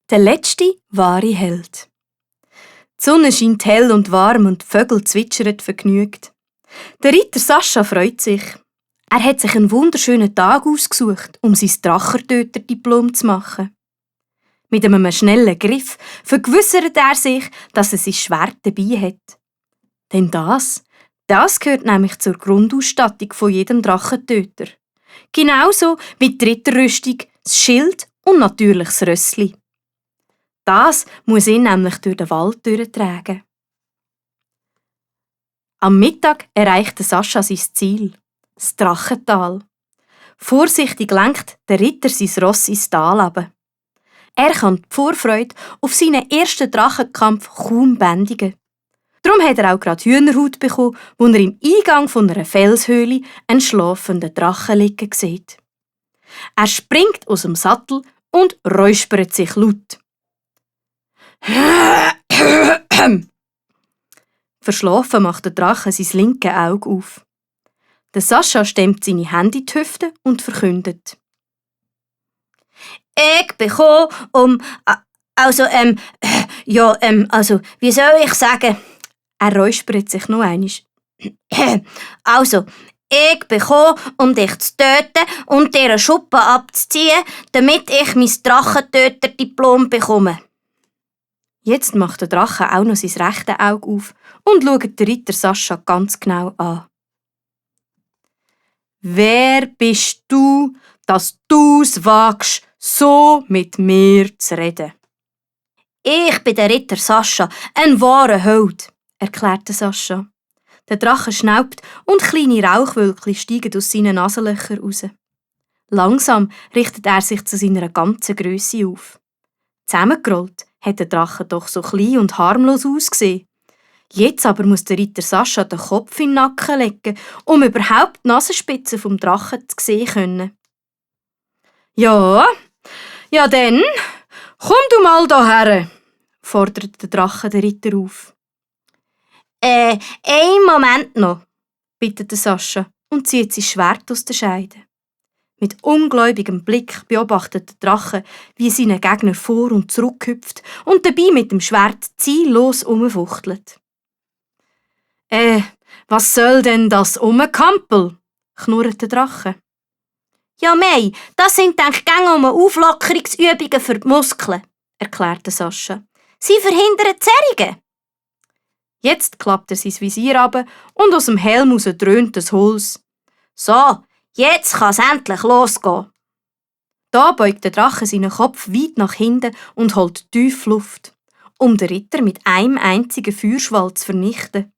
Der letzte wahre Held. Die Sonne scheint hell und warm und die Vögel zwitschern vergnügt. Der Ritter Sascha freut sich. Er hat sich einen wunderschönen Tag ausgesucht, um sein Drachentöter-Diplom zu machen. Mit einem schnellen Griff vergewissert er sich, dass er sein Schwert dabei hat. Denn das gehört nämlich zur Grundausstattung von jedem Drachentöter. Genauso wie die Ritterrüstung, das Schild und natürlich das Rössli. Das muss ihn nämlich durch den Wald durchtragen. Am Mittag erreichte Sascha sein Ziel, das Drachental. Vorsichtig lenkt der Ritter sein Ross ins Tal runter. Er kann die Vorfreude auf seinen ersten Drachenkampf kaum bändigen. Darum hat er auch gerade Hühnerhaut bekommen, wo er im Eingang von einer Felshöhle einen schlafenden Drachen liegen sieht. Er springt aus dem Sattel und räuspert sich laut. Verschlafen macht der Drache sein linkes Auge auf. Der Sascha stemmt seine Hände in die Hüfte und verkündet: Ich bekomme wie soll ich sagen? Er räuspert sich noch einmal. Also, ich bekomme, um dich zu töten und dir einen Schuppen abzuziehen, damit ich mein Drachentöter-Diplom bekomme. Jetzt macht der Drache auch noch sein rechtes Auge auf und schaut den Ritter Sascha ganz genau an. Wer bist du, dass du's wagst, so mit mir zu reden? Ich bin der Ritter Sascha, ein wahrer Held, erklärte Sascha. Der Drache schnaubt und kleine Rauchwölkchen steigen aus seinen Nasenlöchern raus. Langsam richtet er sich zu seiner ganzen Grösse auf. Zusammengerollt hat der Drache doch so klein und harmlos ausgesehen. Jetzt aber muss der Ritter Sascha den Kopf in den Nacken legen, um überhaupt die Nasenspitze vom Drachen zu sehen können. Ja, dann, komm du mal daher, fordert der Drache den Ritter auf. Einen Moment noch, bittet Sascha und zieht sein Schwert aus der Scheide. Mit ungläubigem Blick beobachtet der Drache, wie seine Gegner vor und zurück hüpft und dabei mit dem Schwert ziellos umfuchtelt. Was soll denn das Umkampel? Knurrt der Drache. Ja, mei, das sind Gänge um Auflockerungsübungen für die Muskeln, erklärte Sascha. Sie verhindern Zerrungen. Jetzt klappt er sein Visier ab und aus dem Helm raus dröhnt das Holz. So, jetzt kann's endlich losgehen. Da beugt der Drache seinen Kopf weit nach hinten und holt tief Luft, um den Ritter mit einem einzigen Feuerschwall zu vernichten.